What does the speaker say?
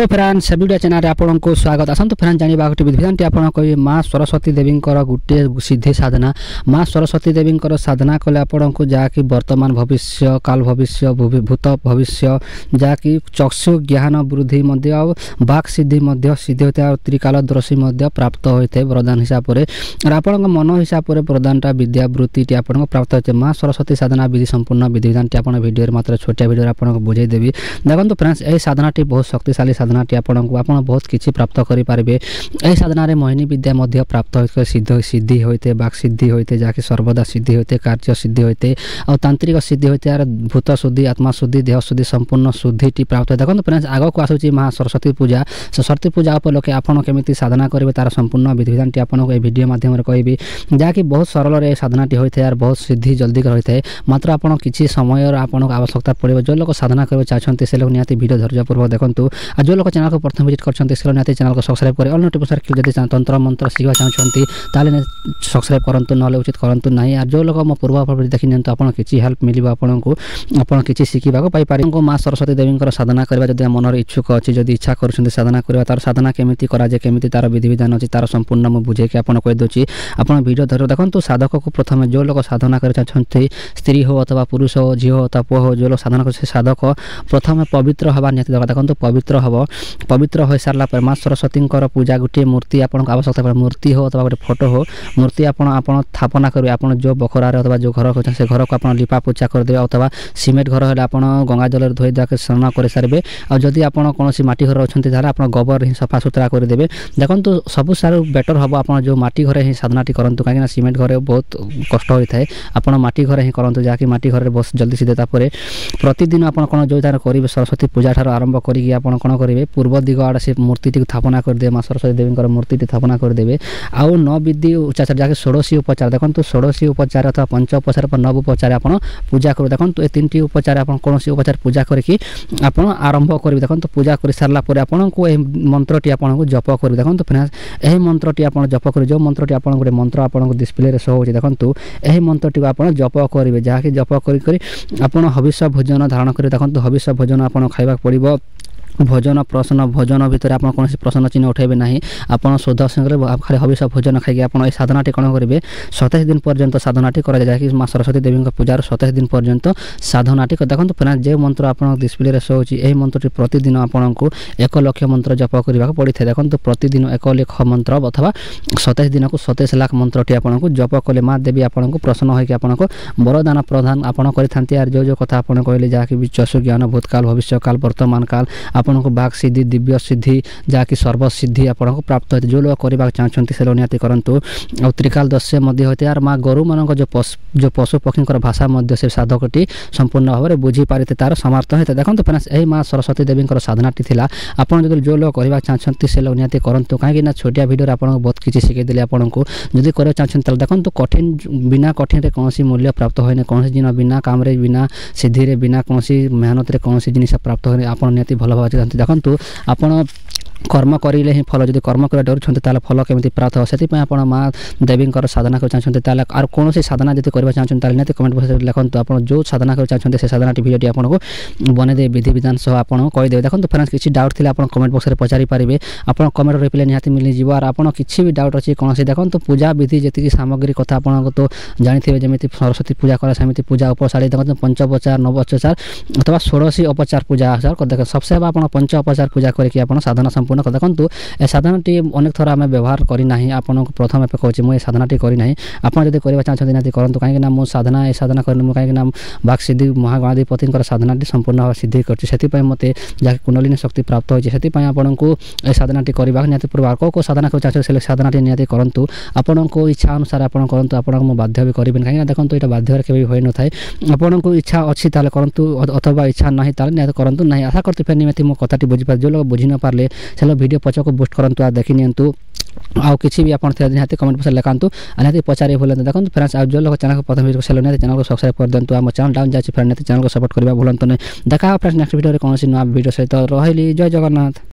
Hello friends video channel आपन को स्वागत। आसतु फ्रेंड्स जानिबा गोटे विधानटी आपन कहि माँ सरस्वती देवी गोटे सिद्धि साधना। माँ सरस्वती देवी साधना कले आपन को जहाँकि वर्तमान भविष्य काल भविष्य भूत भविष्य जहाँकि चक्षु ज्ञान वृद्धि बाक सिद्धि सिद्धि होता है। त्रिकालदर्शी प्राप्त होता है वरदान हिसाब से और आपण मन हिसाब से प्रदानटा विद्यावृत्ति आपन प्राप्त होता है। माँ सरस्वती साधना विधि संपूर्ण विधि विधानटी आप वीडियो मात्र छोटिया वीडियो आपको बुझेदेवी। देखो फ्रेंड्स यह साधनाटी बहुत शक्तिशाली साधनाटी आपन बहुत किसी प्राप्त करेंगे। यह साधन मोहिनी विद्या प्राप्त होते सिद्धि होते बाक सिद्धि होते जहाँकि सर्वदा सिद्धि होते कार्य सिद्धि होते और तांत्रिक सिद्धि होते यार भूत शुद्धि आत्मा शुद्धि देह शुद्धि संपूर्ण शुद्धि प्राप्त होता है। देखो फ्रेंड्स आग को आसूँ माँ सरस्वती पूजा सरस्वती पूजा उपलक्षे आपड़ केमी साधना करेंगे तार संपूर्ण विधि विधानटी आपको वीडियो माध्यम कहि जहाँकि बहुत सरल साधनाटी होता है यार बहुत सिद्धि जल्दी होता है। मात्र आपड़ किसी समय आपको आवश्यकता पड़े जो लोग साधना करना चाहते से लोग निहाती वीडियो धैर्यपूर्वक देखूँ और जो लोग चैनल को प्रथम विजिट करते से निहाती चैनल को सब्सक्राइब करें। ऑल नोटिफिकेशन जब तंत्र मंत्र शिखा चाहते सब्सक्राइब करूँ ना उचित करूँ ना और जो लोग मो पूर्व देखी नि आप किसी हेल्प मिले आपको आप किसी शिखा पाइपर। माँ सरस्वती देवी साधना करवा जब मनर इच्छुक अच्छी जब इच्छा कर साधना करवा तार साधना केमी कराए केमी तार विधि विधान अच्छी तार संपूर्ण मुझे बुझे आपको कहीदे आप वीडियो धर देखो साधक को प्रथम जो लोग साधना कर चाहते स्त्री हो अथवा पुरुष हो झील हो अथवा पुआ हो जो लोग साधना कर साधक प्रथम पवित्र हवा निहती दरकार। देखो पवित्र हम पवित्र हो सारा माँ सरस्वती पूजा गोटे मूर्ति आपको आवश्यकता पड़े मूर्ति हो अथवा गोटे फोटो हो मूर्ति आप स्थापना करेंगे आप जो बखरारे अथवा जो घर को से घर को आप लिपा पोछा करदे अथवा सीमेंट घर है आप गंगा जल धोई दाक स्नान कर सारे और जदि आप कौन मटी घर अच्छा आप गोबर ही सफा सुतरा करदे। देखो सब सारे बेटर हम आप जो मटी घरे ही साधनाटी करूँ कहीं सीमेंट घरे बहुत कष्ट होता है आप मटी घरे ही करूँ जहाँकि मटी घरे बहुत जल्दी सीधे तापर प्रतिदिन आप जो करेंगे सरस्वती पूजा ठार आरंभ करेंगे आप कौन करेंगे पूर्व दिग आड़े से मूर्ति स्थापना करदे माँ सरस्वती देवी मूर्ति स्थापना करदे आउ नौ विधि उच्चार जहाँकि षोड़शी उपचार देखो षोड़शी उपचार अथवा पंच उपचार नव उपचार आप पूजा कर देखो ये तीन उपचार आप कौन उपचार पूजा करके आप आरंभ करेंगे। देखो पूजा कर सारापर आपन को मंत्रटी आपको जप कर देखो फ्रेंड्स यही मंत्रटी आप जप कर जो मंत्रटी आप गोटे मंत्र आपको डिस्प्ले शो हो देखो यही मंत्रटी आप जप करेंगे जहाँकि जप कर हविष्य भोजन धारण करेंगे। देखो हविष्य भोजन आप खावा पड़ो भोजन प्रश्न भोजन भितर आप कौन प्रश्न चिन्ह उठेबे ना आप शुद्ध संगे खाली हविष्य भोजन खाई आप साधनाटी कौन करेंगे 27 दिन पर्यंत साधनाटी कर जहाँकि माँ सरस्वती देवी पूजार 27 दिन पर्यंत साधनाटी देखो फ्रेंड्स जो मंत्र आप डिस्प्ले शो होची यही मंत्रटी प्रतिदिन आपको 1 लाख मंत्र जप करने पड़ी था। देखो प्रतिदिन 1 लाख मंत्र अथवा 27 दिन को 27 लाख मंत्रटी आपको जप कले माँ देवी आपको प्रसन्न होकर आपको वरदान प्रदान आप कर जो कथा आप कहले जहाँकि चक्षु ज्ञान भूतकाल भविष्य काल वर्तमान काल आपको बाक सिद्धि दिव्य सिद्धि जहाँकि सर्वसिद्धि आपको प्राप्त होते जो लोग करने चाहते से लोग निहाती करूँ और त्रिकालदर्शी होते यार माँ गोरु मान जो पशु पक्षी भाषा से साधकटी संपूर्ण भाव में बुझी पारे तार समर्थ होता है। देखो फ्रेंड्स यही माँ सरस्वती देवी साधनाटी थी आप जो लोग करने चाहते से लोग निहाती करूँ कहीं छोटिया वीडियो आपको बहुत किसी शिखेदेली आपको जब करना चाहते देखो कठिन बिना कठिन कौन मूल्य प्राप्त होने कौन जिन बिना काम बिना सिद्धि बिना कौन मेहनत कौन जिन प्राप्त होने आप निहाती भल भाव देखो आप कर्म करें ही फल जब कर्म कर डर फल केमी प्राप्त हो से माँ देवी साधना कर चाहते और कौन साधना जब करना चाहते निहती कमेंट बक्स लिखते आप जो साधना कर चाहते से साधना वीडियो आपको बनईदे विधि विधान सह आप कहीदेवे। देखो फ्रेंड्स किसी डाउट थी आप कमेंट बक्स में पचारि पारे आप कमेंट रिप्लाई निहती मिलଯିव और आप किसी भी डाउट अच्छी कौन देखो पूजा विधि जी सामग्री कथा आपको तो जानी जमी सरस्वती पूजा कर सेमती पूजा उपचार देखो पंचोपचार नवोपचार अथवा षोड़शी उपचार पूजा देख सबसे आप पंचोपचार पूजा करके साधना संपूर्ण देखो ए साधनाटी अनेक थर आम व्यवहार करना आपको प्रथम कहूँ मुझे साधनाटी करना आप जब करवा चाहते निहती करूँ कहीं मुझे साधना ये साधना कर कहीं बाक सिद्धि महागणाधिपति साधनाटी संपूर्ण भाव सिद्धि कर मत जहाँ कुंडलिनी शक्ति प्राप्त होती है आपको ये साधनाटी करवा निहती पूर्व को साधना कर चाहते से साधनाटी निहती करूँ आपको इच्छा अनुसार आप करूँ आपको बाध्य भी करेंगे कहीं देखो यहाँ बाध्य के भी न था आपको इच्छा अच्छी करूँ अथवा इच्छा ना निहती करूँ ना आशा करते फिर निहती मो कथाटी बुझीपारे जो लोग बुझी न पारे से वीडियो पछक बुस्ट करूँ देखी नियंतु आउ किसी भी आप निहती कमेंट बक्स लिखातु निहती पचारे भूलु। देखो फ्रेंड्स जो लोग चैनल को प्रथम वीडियो से चैनल को सब्सक्राइब कर दिंतु आम चैनल डाउन जाए फ्रेंड चैनल को सपोर्ट करवा भूलु नहीं। देखा फ्रेंड्स नेक्स्ट वीडियो कौन नुआ वीडियो सहित रही जय जगन्नाथ।